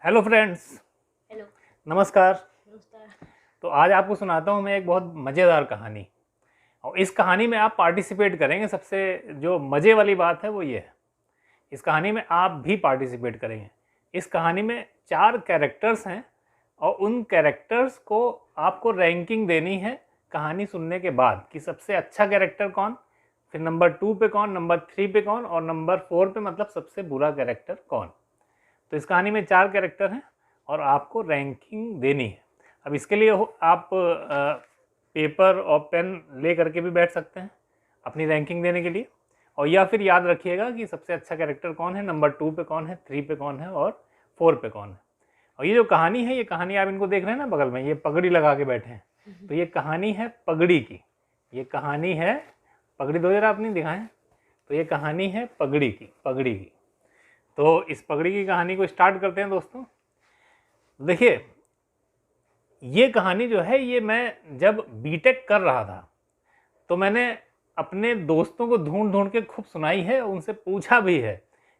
Hello friends. Hello. नमस्कार। नमस्कार। तो आज आपको सुनाता हूँ मैं एक बहुत मज़ेदार कहानी, और इस कहानी में आप पार्टिसिपेट करेंगे। सबसे जो मज़े वाली बात है वो ये है, इस कहानी में आप भी पार्टिसिपेट करेंगे। इस कहानी में 4 कैरेक्टर्स हैं और उन कैरेक्टर्स को आपको रैंकिंग देनी है कहानी सुनने के बाद कि सबसे अच्छा कैरेक्टर कौन, फिर नंबर 2 पे कौन, नंबर 3 पे कौन और नंबर 4 पे मतलब सबसे बुरा कैरेक्टर कौन। तो इस कहानी में 4 कैरेक्टर हैं और आपको रैंकिंग देनी है। अब इसके लिए आप पेपर और पेन ले करके भी बैठ सकते हैं अपनी रैंकिंग देने के लिए, और या फिर याद रखिएगा कि सबसे अच्छा कैरेक्टर कौन है, नंबर 2 पे कौन है, 3 पे कौन है और 4 पे कौन है। और ये जो कहानी है, ये कहानी आप इनको देख रहे हैं ना बगल में, ये पगड़ी लगा के बैठे हैं, तो ये कहानी है पगड़ी की। ये कहानी है पगड़ी, दो जरा अपनी दिखाएं। तो ये कहानी है पगड़ी की, पगड़ी की। तो इस पगड़ी की कहानी को स्टार्ट करते हैं दोस्तों। देखिए, ये कहानी जो है, ये मैं जब बीटेक कर रहा था तो मैंने अपने दोस्तों को ढूंढ ढूंढ के खूब सुनाई है, उनसे पूछा भी है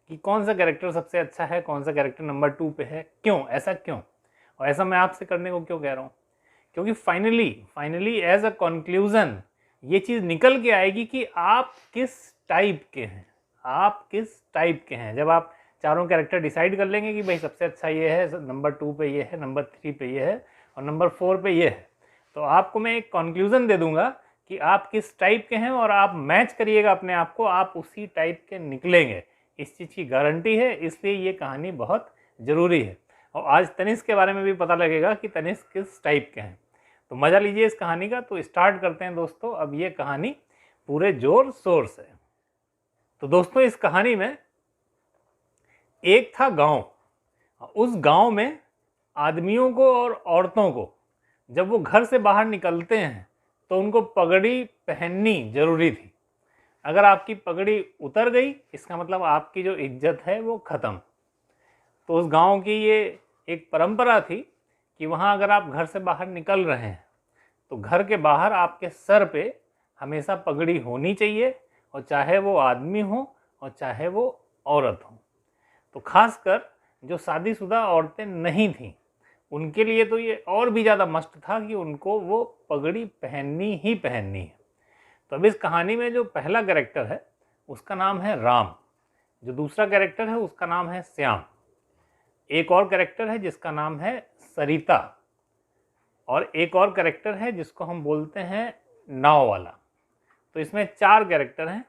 कि कौन सा कैरेक्टर सबसे अच्छा है, कौन सा कैरेक्टर नंबर 2 पे है, क्यों, ऐसा क्यों। और ऐसा मैं आपसे करने को क्यों कह रहा हूँ, क्योंकि फाइनली एज अ कंक्लूजन ये चीज़ निकल के आएगी कि आप किस टाइप के हैं, आप किस टाइप के हैं। जब आप चारों कैरेक्टर डिसाइड कर लेंगे कि भाई सबसे अच्छा ये है, नंबर 2 पे ये है, नंबर 3 पे ये है और नंबर 4 पे ये है, तो आपको मैं एक कंक्लूजन दे दूंगा कि आप किस टाइप के हैं और आप मैच करिएगा अपने आप को, आप उसी टाइप के निकलेंगे। इस चीज़ की गारंटी है, इसलिए ये कहानी बहुत ज़रूरी है। और आज तनिष्क के बारे में भी पता लगेगा कि तनिष्क किस टाइप के हैं। तो मज़ा लीजिए इस कहानी का। तो स्टार्ट करते हैं दोस्तों, अब ये कहानी पूरे जोर शोर से। तो दोस्तों, इस कहानी में एक था गांव। उस गांव में आदमियों को और औरतों को जब वो घर से बाहर निकलते हैं तो उनको पगड़ी पहननी जरूरी थी। अगर आपकी पगड़ी उतर गई, इसका मतलब आपकी जो इज्जत है वो ख़त्म। तो उस गांव की ये एक परंपरा थी कि वहाँ अगर आप घर से बाहर निकल रहे हैं तो घर के बाहर आपके सर पे हमेशा पगड़ी होनी चाहिए, और चाहे वो आदमी हो और चाहे वो औरत हो। तो खासकर जो शादीशुदा औरतें नहीं थीं उनके लिए तो ये और भी ज़्यादा मस्ट था कि उनको वो पगड़ी पहननी ही पहननी है। तो अब इस कहानी में जो पहला कैरेक्टर है उसका नाम है राम, जो दूसरा कैरेक्टर है उसका नाम है श्याम, एक और कैरेक्टर है जिसका नाम है सरिता, और एक और कैरेक्टर है जिसको हम बोलते हैं नाव वाला। तो इसमें 4 कैरेक्टर हैं,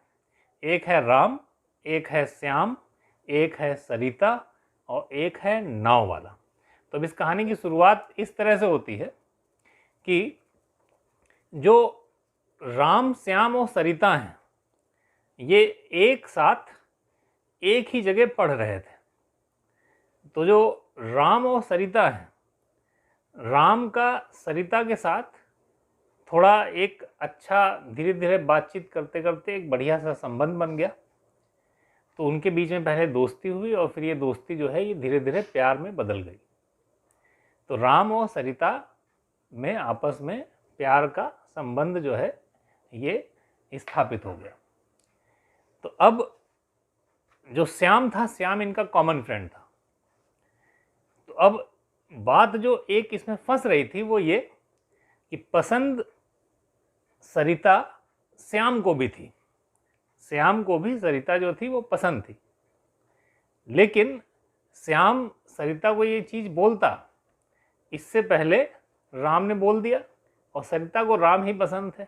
एक है राम, एक है श्याम, एक है सरिता और एक है नाव वाला। तो अब इस कहानी की शुरुआत इस तरह से होती है कि जो राम, श्याम और सरिता हैं ये एक साथ एक ही जगह पढ़ रहे थे। तो जो राम और सरिता हैं, राम का सरिता के साथ थोड़ा एक अच्छा धीरे धीरे बातचीत करते करते एक बढ़िया सा संबंध बन गया। तो उनके बीच में पहले दोस्ती हुई और फिर ये दोस्ती जो है ये धीरे धीरे प्यार में बदल गई। तो राम और सरिता में आपस में प्यार का संबंध जो है ये स्थापित हो गया। तो अब जो श्याम था, श्याम इनका कॉमन फ्रेंड था। तो अब बात जो एक इसमें फंस रही थी वो ये कि पसंद सरिता श्याम को भी थी, श्याम को भी सरिता जो थी वो पसंद थी, लेकिन श्याम सरिता को ये चीज़ बोलता इससे पहले राम ने बोल दिया, और सरिता को राम ही पसंद थे।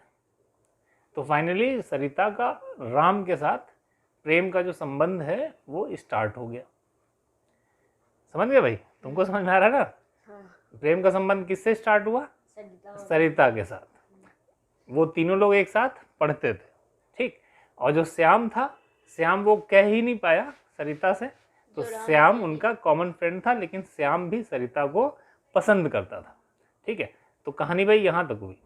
तो फाइनली सरिता का राम के साथ प्रेम का जो संबंध है वो स्टार्ट हो गया। समझ गए भाई, तुमको समझ में आ रहा है ना? हाँ। प्रेम का संबंध किससे स्टार्ट हुआ? सरिता के साथ। वो तीनों लोग एक साथ पढ़ते थे, ठीक। और जो श्याम था, श्याम वो कह ही नहीं पाया सरिता से, तो श्याम उनका कॉमन फ्रेंड था, लेकिन श्याम भी सरिता को पसंद करता था, ठीक है। तो कहानी भाई यहाँ तक हुई।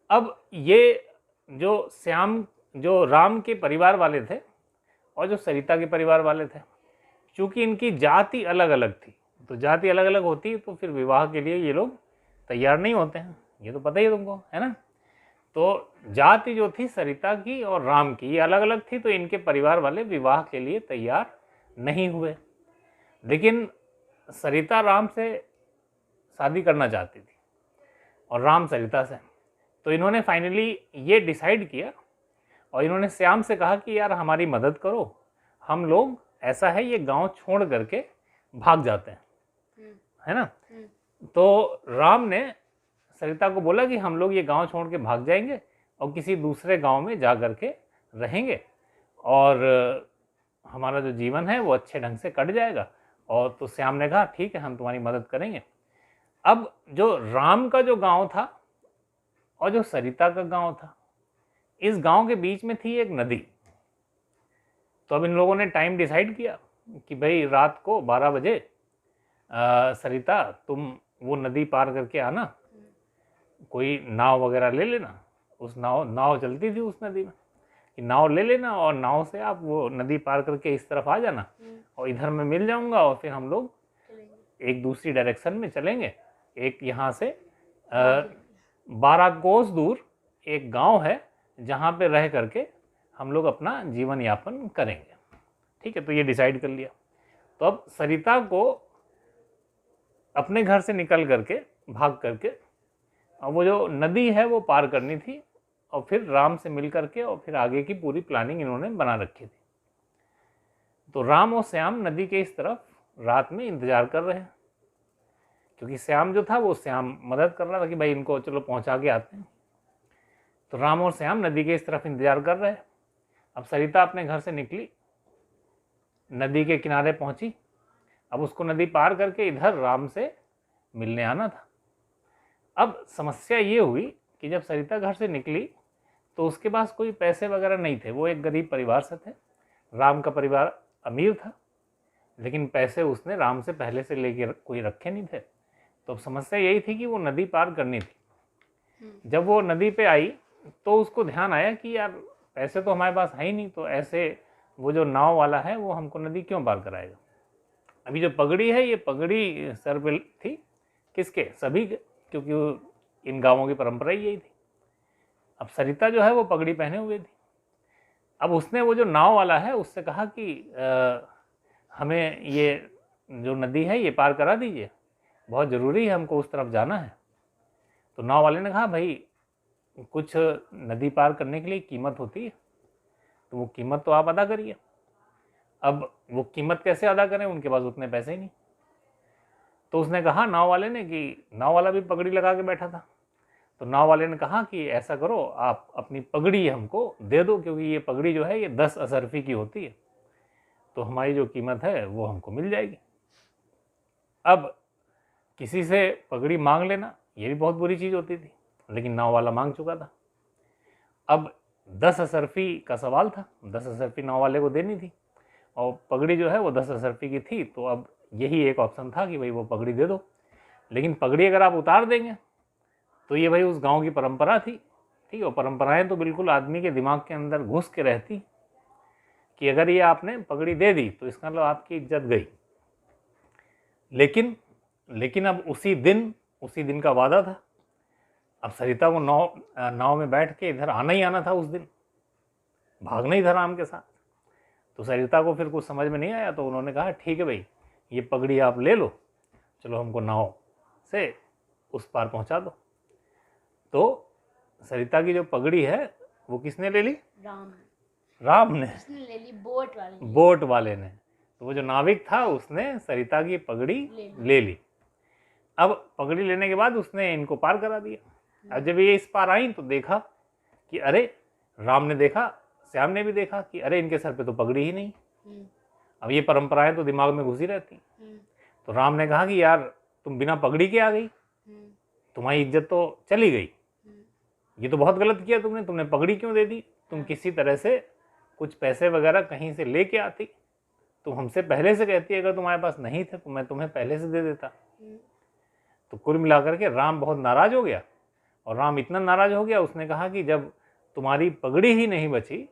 अब ये जो श्याम, जो राम के परिवार वाले थे और जो सरिता के परिवार वाले थे, चूंकि इनकी जाति अलग अलग थी, तो जाति अलग अलग होती है तो फिर विवाह के लिए ये लोग तैयार नहीं होते हैं, ये तो पता ही है तुमको, है ना। तो जाति जो थी सरिता की और राम की ये अलग अलग थी, तो इनके परिवार वाले विवाह के लिए तैयार नहीं हुए। लेकिन सरिता राम से शादी करना चाहती थी और राम सरिता से। तो इन्होंने फाइनली ये डिसाइड किया और इन्होंने श्याम से कहा कि यार हमारी मदद करो, हम लोग ऐसा है ये गांव छोड़ करके भाग जाते हैं, है ना। तो राम ने सरिता को बोला कि हम लोग ये गांव छोड़ के भाग जाएंगे और किसी दूसरे गांव में जा करके रहेंगे और हमारा जो जीवन है वो अच्छे ढंग से कट जाएगा। और तो श्याम ने कहा ठीक है, हम तुम्हारी मदद करेंगे। अब जो राम का जो गांव था और जो सरिता का गांव था, इस गांव के बीच में थी एक नदी। तो अब इन लोगों ने टाइम डिसाइड किया कि भाई रात को 12 बजे सरिता तुम वो नदी पार करके आना, कोई नाव वगैरह ले लेना। उस नाव चलती थी उस नदी में, कि नाव ले लेना और नाव से आप वो नदी पार करके इस तरफ आ जाना और इधर मैं मिल जाऊंगा और फिर हम लोग एक दूसरी डायरेक्शन में चलेंगे। एक यहाँ से 12 कोस दूर एक गांव है जहाँ पे रह करके हम लोग अपना जीवन यापन करेंगे। ठीक है, तो ये डिसाइड कर लिया। तो अब सरिता को अपने घर से निकल करके भाग करके और वो जो नदी है वो पार करनी थी और फिर राम से मिल करके और फिर आगे की पूरी प्लानिंग इन्होंने बना रखी थी। तो राम और श्याम नदी के इस तरफ रात में इंतजार कर रहे हैं, क्योंकि श्याम जो था वो श्याम मदद कर रहा था कि भाई इनको चलो पहुंचा के आते हैं। तो राम और श्याम नदी के इस तरफ इंतजार कर रहे हैं। अब सरिता अपने घर से निकली, नदी के किनारे पहुंची। अब उसको नदी पार करके इधर राम से मिलने आना था। अब समस्या ये हुई कि जब सरिता घर से निकली तो उसके पास कोई पैसे वगैरह नहीं थे। वो एक गरीब परिवार से थे, राम का परिवार अमीर था, लेकिन पैसे उसने राम से पहले से लेके कोई रखे नहीं थे। तो अब समस्या यही थी कि वो नदी पार करनी थी। जब वो नदी पे आई तो उसको ध्यान आया कि यार पैसे तो हमारे पास है ही नहीं, तो ऐसे वो जो नाव वाला है वो हमको नदी क्यों पार कराएगा। अभी जो पगड़ी है ये पगड़ी सर पे थी, किसके, सभी के, क्योंकि इन गांवों की परंपरा ही यही थी। अब सरिता जो है वो पगड़ी पहने हुए थी। अब उसने वो जो नाव वाला है उससे कहा कि हमें ये जो नदी है ये पार करा दीजिए, बहुत ज़रूरी है, हमको उस तरफ जाना है। तो नाव वाले ने कहा भाई कुछ नदी पार करने के लिए कीमत होती है, तो वो कीमत तो आप अदा करिए। अब वो कीमत कैसे अदा करें, उनके पास उतने पैसे ही नहीं। तो उसने कहा नाव वाले ने, कि नाव वाला भी पगड़ी लगा के बैठा था। तो नाव वाले ने कहा कि ऐसा करो, आप अपनी पगड़ी हमको दे दो, क्योंकि ये पगड़ी जो है ये 10 असरफी की होती है, तो हमारी जो कीमत है वो हमको मिल जाएगी। अब किसी से पगड़ी मांग लेना ये भी बहुत बुरी चीज़ होती थी, लेकिन नाव वाला मांग चुका था। अब 10 असरफी का सवाल था, 10 असरफी नाव वाले को देनी थी और पगड़ी जो है वो 10 असरफी की थी। तो अब यही एक ऑप्शन था कि भाई वो पगड़ी दे दो। लेकिन पगड़ी अगर आप उतार देंगे तो ये भाई उस गांव की परंपरा थी, ठीक है। और परंपराएं तो बिल्कुल आदमी के दिमाग के अंदर घुस के रहती कि अगर ये आपने पगड़ी दे दी तो इसका मतलब आपकी इज्जत गई। लेकिन अब उसी दिन का वादा था। अब सरिता को नाव में बैठ के इधर आना ही आना था उस दिन, भागना ही था राम के साथ। तो सरिता को फिर कुछ समझ में नहीं आया, तो उन्होंने कहा ठीक है भाई ये पगड़ी आप ले लो, चलो हमको नाव से उस पार पहुंचा दो। तो सरिता की जो पगड़ी है वो किसने ले ली, राम ने उसने ले ली, बोट वाले ने। तो वो जो नाविक था उसने सरिता की पगड़ी ले ली। अब पगड़ी लेने के बाद उसने इनको पार करा दिया। अब जब ये इस पार आई तो देखा कि अरे, राम ने देखा, श्याम ने भी देखा कि अरे इनके सर पे तो पगड़ी ही नहीं। अब ये परंपराएं तो दिमाग में घुसी रहती। तो राम ने कहा कि यार तुम बिना पगड़ी के आ गई, तुम्हारी इज्जत तो चली गई, ये तो बहुत गलत किया तुमने पगड़ी क्यों दे दी। तुम किसी तरह से कुछ पैसे वगैरह कहीं से लेके आती, तुम हमसे पहले से कहती, अगर तुम्हारे पास नहीं थे तो मैं तुम्हें पहले से दे देता। तो कुल मिलाकर के राम बहुत नाराज हो गया। और राम इतना नाराज हो गया, उसने कहा कि जब तुम्हारी पगड़ी ही नहीं बची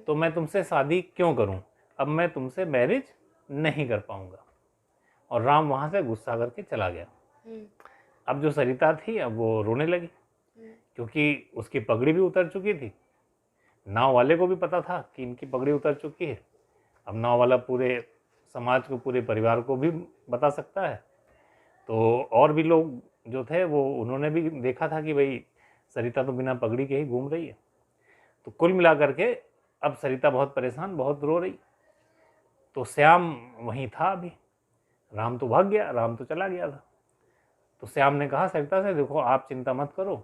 तो मैं तुमसे शादी क्यों करूं, अब मैं तुमसे मैरिज नहीं कर पाऊंगा। और राम वहां से गुस्सा करके चला गया। अब जो सरिता थी अब वो रोने लगी, क्योंकि उसकी पगड़ी भी उतर चुकी थी। नाव वाले को भी पता था कि इनकी पगड़ी उतर चुकी है। अब नाव वाला पूरे समाज को, पूरे परिवार को भी बता सकता है। तो और भी लोग जो थे वो उन्होंने भी देखा था कि भाई सरिता तो बिना पगड़ी के ही घूम रही है। तो कुल मिलाकर के अब सरिता बहुत परेशान, बहुत रो रही। तो श्याम वहीं था अभी, राम तो भाग गया, राम तो चला गया था। तो श्याम ने कहा सरिता से, देखो आप चिंता मत करो,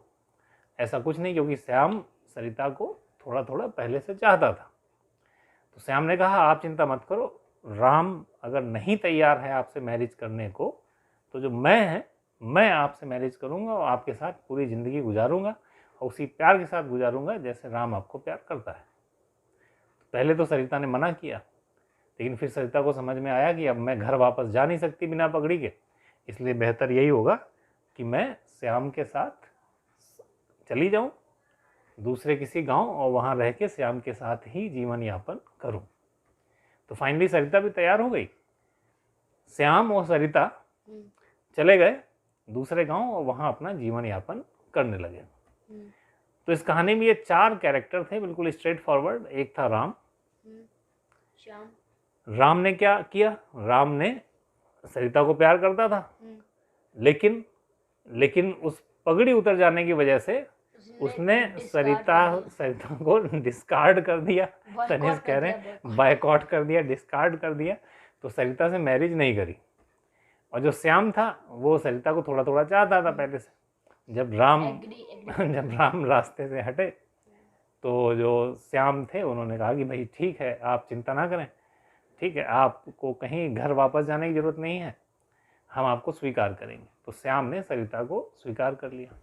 ऐसा कुछ नहीं, क्योंकि श्याम सरिता को थोड़ा थोड़ा पहले से चाहता था। तो श्याम ने कहा आप चिंता मत करो, राम अगर नहीं तैयार है आपसे मैरिज करने को, तो जो मैं आपसे मैरिज करूंगा और आपके साथ पूरी ज़िंदगी गुजारूंगा, और उसी प्यार के साथ गुजारूंगा जैसे राम आपको प्यार करता है। पहले तो सरिता ने मना किया, लेकिन फिर सरिता को समझ में आया कि अब मैं घर वापस जा नहीं सकती बिना पगड़ी के, इसलिए बेहतर यही होगा कि मैं श्याम के साथ चली जाऊं दूसरे किसी गांव, और वहां रह के श्याम के साथ ही जीवन यापन करूं। तो फाइनली सरिता भी तैयार हो गई। श्याम और सरिता चले गए दूसरे गांव और वहां अपना जीवन यापन करने लगे। तो इस कहानी में ये 4 कैरेक्टर थे, बिल्कुल स्ट्रेट फॉरवर्ड। एक था राम। श्याम। राम ने क्या किया? राम ने सरिता को प्यार करता था, लेकिन उस पगड़ी उतर जाने की वजह से उसने सरिता को डिस्कार्ड कर दिया। तनिष्क कह रहे हैं बायकॉट कर दिया, डिस्कार्ड कर दिया। तो सरिता से मैरिज नहीं करी। और जो श्याम था वो सरिता को थोड़ा थोड़ा चाहता था पहले से। जब राम रास्ते से हटे तो जो श्याम थे उन्होंने कहा कि भाई ठीक है, आप चिंता ना करें, ठीक है, आपको कहीं घर वापस जाने की ज़रूरत नहीं है, हम आपको स्वीकार करेंगे। तो श्याम ने सरिता को स्वीकार कर लिया।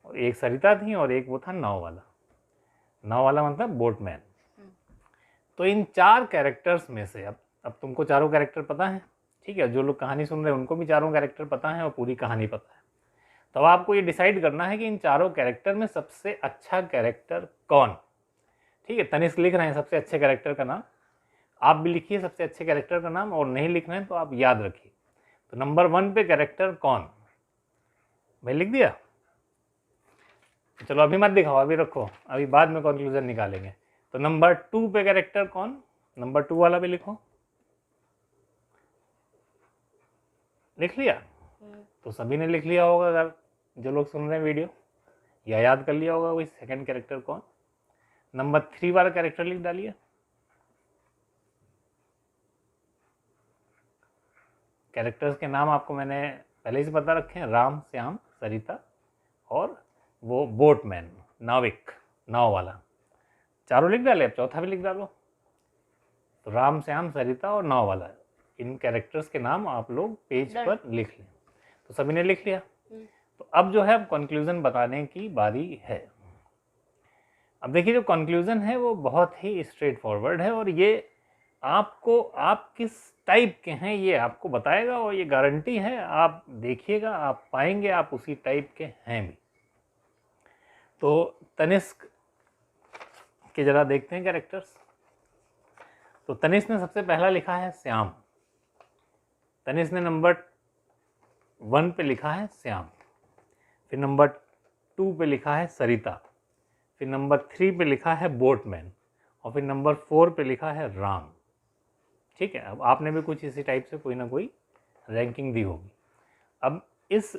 और एक सरिता थी और एक वो था नाव वाला। नाव वाला मतलब बोटमैन। तो इन 4 कैरेक्टर्स में से अब तुमको चारों कैरेक्टर पता है, ठीक है, जो लोग कहानी सुन रहे हैं उनको भी चारों कैरेक्टर पता है और पूरी कहानी पता है। तो अब आपको ये डिसाइड करना है कि इन चारों कैरेक्टर में सबसे अच्छा कैरेक्टर कौन। ठीक है, तनिष्क लिख रहे हैं सबसे अच्छे कैरेक्टर का नाम, आप भी लिखिए सबसे अच्छे कैरेक्टर का नाम, और नहीं लिख रहे हैं तो आप याद रखिए। तो नंबर 1 पे कैरेक्टर कौन? भाई लिख दिया? चलो अभी मत दिखाओ, अभी रखो, अभी बाद में कंक्लूजन निकालेंगे। तो नंबर 2 पे कैरेक्टर कौन? नंबर 2 वाला भी लिखो। लिख लिया? तो सभी ने लिख लिया होगा, अगर जो लोग सुन रहे हैं वीडियो, या याद कर लिया होगा कोई सेकंड कैरेक्टर कौन। नंबर 3 वाला कैरेक्टर लिख डालिए। कैरेक्टर्स के नाम आपको मैंने पहले ही से पता रखे हैं, राम, श्याम, सरिता और वो बोटमैन, नाविक, नाव वाला। चारों लिख डाले, अब चौथा भी लिख डालो। तो राम, श्याम, सरिता और नाव वाला, इन कैरेक्टर्स के नाम आप लोग पेज पर लिख लें। तो सभी ने लिख लिया। तो अब जो है अब कंक्लूजन बताने की बारी है। अब देखिए जो कंक्लूजन है वो बहुत ही स्ट्रेट फॉरवर्ड है, और ये आपको आप किस टाइप के हैं ये आपको बताएगा, और ये गारंटी है आप देखिएगा, आप पाएंगे आप उसी टाइप के हैं भी। तो तनिष्क के जरा देखते हैं कैरेक्टर्स। तो तनिष्क ने सबसे पहला लिखा है श्याम। तनिष्क ने नंबर 1 पे लिखा है श्याम, फिर नंबर 2 पे लिखा है सरिता, फिर नंबर 3 पे लिखा है बोटमैन, और फिर नंबर 4 पे लिखा है राम। ठीक है, अब आपने भी कुछ इसी टाइप से कोई ना कोई रैंकिंग दी होगी। अब इस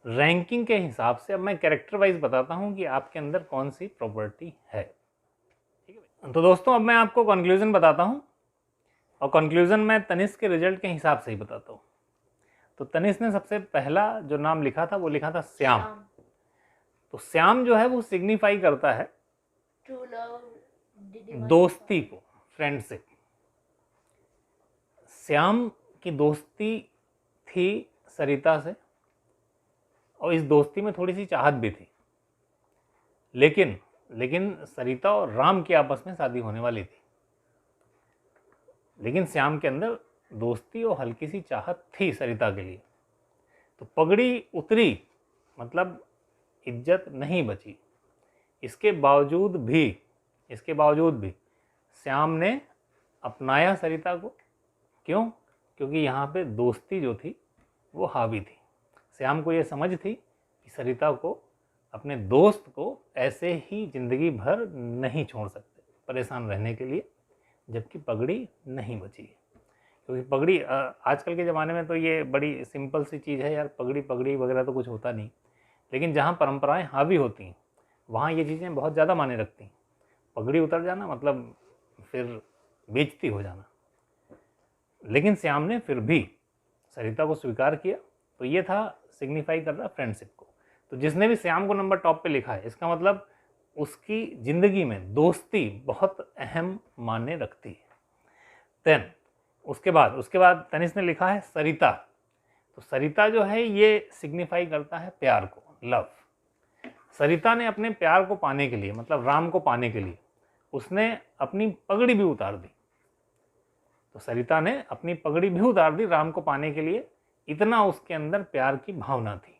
रैंकिंग के हिसाब से अब मैं कैरेक्टर वाइज बताता हूँ कि आपके अंदर कौन सी प्रॉपर्टी है। ठीक है, तो दोस्तों अब मैं आपको कंक्लूजन बताता हूँ, और कंक्लूजन मैं तनिष्क के रिजल्ट के हिसाब से ही बताता हूँ। तो तनिष्क ने सबसे पहला जो नाम लिखा था वो लिखा था श्याम। तो श्याम जो है वो सिग्निफाई करता है दोस्ती को, फ्रेंडशिप। श्याम की दोस्ती थी सरिता से, और इस दोस्ती में थोड़ी सी चाहत भी थी, लेकिन सरिता और राम की आपस में शादी होने वाली थी। लेकिन श्याम के अंदर दोस्ती और हल्की सी चाहत थी सरिता के लिए। तो पगड़ी उतरी, मतलब इज्जत नहीं बची। इसके बावजूद भी श्याम ने अपनाया सरिता को। क्यों? क्योंकि यहाँ पे दोस्ती जो थी वो हावी थी। श्याम को ये समझ थी कि सरिता को, अपने दोस्त को ऐसे ही ज़िंदगी भर नहीं छोड़ सकते परेशान रहने के लिए, जबकि पगड़ी नहीं बची। क्योंकि पगड़ी आजकल के ज़माने में तो ये बड़ी सिंपल सी चीज़ है यार, पगड़ी पगड़ी वगैरह तो कुछ होता नहीं, लेकिन जहाँ परंपराएं हावी होती हैं वहाँ ये चीज़ें बहुत ज़्यादा मायने रखती हैं। पगड़ी उतर जाना मतलब फिर बेइज्जती हो जाना। लेकिन श्याम ने फिर भी सरिता को स्वीकार किया, तो ये था सिग्निफाई कर रहा फ्रेंडशिप को। तो जिसने भी श्याम को नंबर टॉप पे लिखा है, इसका मतलब उसकी ज़िंदगी में दोस्ती बहुत अहम मायने रखती है। देन उसके बाद तनिष्क ने लिखा है सरिता। तो सरिता जो है ये सिग्निफाई करता है प्यार को, लव। सरिता ने अपने प्यार को पाने के लिए, मतलब राम को पाने के लिए, उसने अपनी पगड़ी भी उतार दी। तो सरिता ने अपनी पगड़ी भी उतार दी राम को पाने के लिए, इतना उसके अंदर प्यार की भावना थी।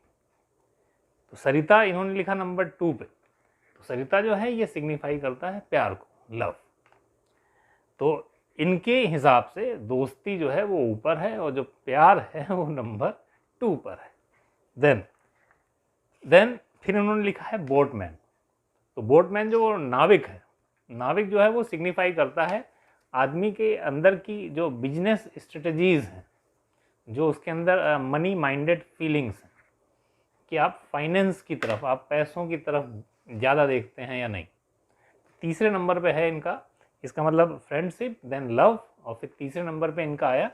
तो सरिता इन्होंने लिखा नंबर 2 पे। तो सरिता जो है ये सिग्निफाई करता है प्यार को, लव। तो इनके हिसाब से दोस्ती जो है वो ऊपर है और जो प्यार है वो नंबर 2 पर है। देन फिर उन्होंने लिखा है बोटमैन। तो बोटमैन जो नाविक है, नाविक जो है वो सिग्निफाई करता है आदमी के अंदर की जो बिजनेस स्ट्रेटजीज़ हैं, जो उसके अंदर मनी माइंडेड फीलिंग्स हैं, कि आप फाइनेंस की तरफ, आप पैसों की तरफ ज़्यादा देखते हैं या नहीं। तीसरे नंबर पे है इनका, इसका मतलब फ्रेंडशिप, देन लव, और फिर तीसरे नंबर पे इनका आया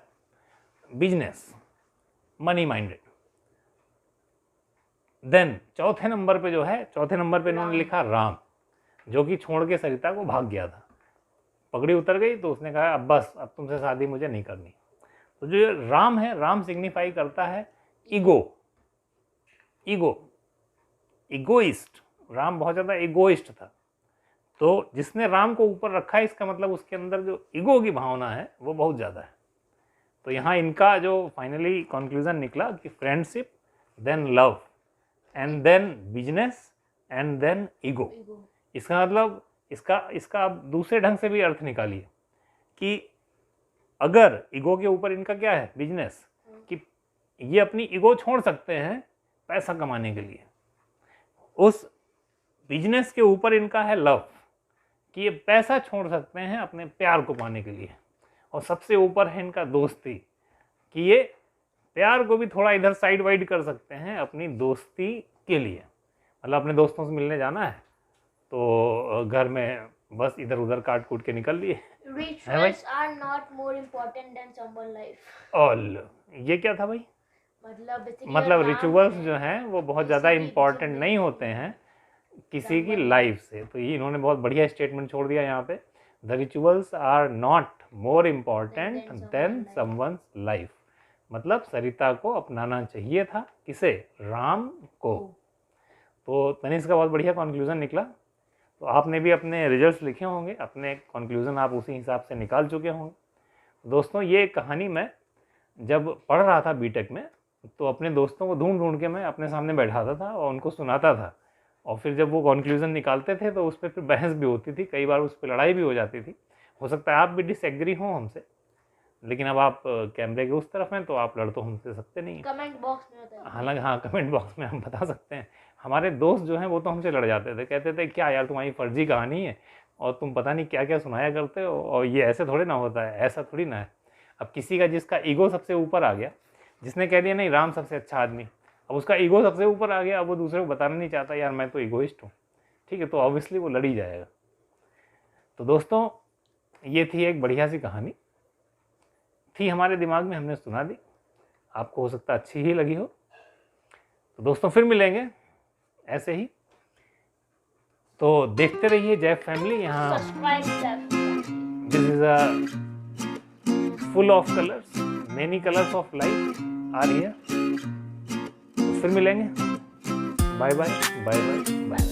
बिजनेस, मनी माइंडेड। देन चौथे नंबर पे जो है, चौथे नंबर पे इन्होंने लिखा राम, जो कि छोड़ के सरिता को भाग गया था। पगड़ी उतर गई तो उसने कहा अब बस, अब तुमसे शादी मुझे नहीं करनी। तो जो ये राम है, राम सिग्निफाई करता है ईगो, इगोइस्ट। राम बहुत ज़्यादा इगोइस्ट था। तो जिसने राम को ऊपर रखा है, इसका मतलब उसके अंदर जो ईगो की भावना है वो बहुत ज़्यादा है। तो यहाँ इनका जो फाइनली कंक्लूजन निकला कि friendship, then love, and then business, and then ego. इसका मतलब इसका आप दूसरे ढंग से भी अर्थ निकालिए कि अगर ईगो के ऊपर इनका क्या है, बिजनेस, कि ये अपनी ईगो छोड़ सकते हैं पैसा कमाने के लिए। उस बिजनेस के ऊपर इनका है लव, कि ये पैसा छोड़ सकते हैं अपने प्यार को पाने के लिए। और सबसे ऊपर है इनका दोस्ती, कि ये प्यार को भी थोड़ा इधर साइड वाइड कर सकते हैं अपनी दोस्ती के लिए। मतलब अपने दोस्तों से मिलने जाना है तो घर में बस इधर उधर काट कूट के निकल लिए। Rituals are not more important than someone's life. और ये क्या था भाई? मतलब रिचुअल्स जो हैं वो बहुत ज़्यादा इम्पॉर्टेंट नहीं होते हैं किसी की लाइफ से। तो ये इन्होंने बहुत बढ़िया स्टेटमेंट छोड़ दिया यहाँ पे, the rituals are not more important than someone's life. मतलब सरिता को अपनाना चाहिए था, किसे? राम को। तो तनिष्क का बहुत बढ़िया कंक्लूजन निकला। तो आपने भी अपने रिजल्ट्स लिखे होंगे, अपने कंक्लूजन आप उसी हिसाब से निकाल चुके होंगे। दोस्तों ये कहानी मैं जब पढ़ रहा था बीटेक में, तो अपने दोस्तों को ढूंढ ढूंढ के मैं अपने सामने बैठाता था और उनको सुनाता था। और फिर जब वो कंक्लूजन निकालते थे तो उस पर फिर बहस भी होती थी, कई बार उस पर लड़ाई भी हो जाती थी। हो सकता है आप भी डिसएग्री हो हमसे, लेकिन अब आप कैमरे के उस तरफ हैं तो आप लड़ तो हमसे सकते नहीं। कमेंट बॉक्स में होता है। हालांकि हाँ, कमेंट बॉक्स में हम बता सकते हैं। हमारे दोस्त जो हैं वो तो हमसे लड़ जाते थे, कहते थे क्या यार तुम्हारी फर्जी कहानी है और तुम पता नहीं क्या क्या सुनाया करते हो, और ये ऐसे थोड़े ना होता है, ऐसा थोड़ी ना है। अब किसी का जिसका ईगो सबसे ऊपर आ गया, जिसने कह दिया नहीं राम सबसे अच्छा आदमी, अब उसका ईगो सबसे ऊपर आ गया, अब वो दूसरे को बताना नहीं चाहता यार मैं तो ईगोइस्ट हूँ, ठीक है, तो ऑब्वियसली वो लड़ ही जाएगा। तो दोस्तों ये थी एक बढ़िया सी कहानी थी हमारे दिमाग में, हमने सुना दी, आपको हो सकता अच्छी ही लगी हो। तो दोस्तों फिर मिलेंगे ऐसे ही, तो देखते रहिए जैफ फैमिली। यहाँ this is a full of colours, many colours of life are here. तो फिर मिलेंगे, bye bye bye bye bye.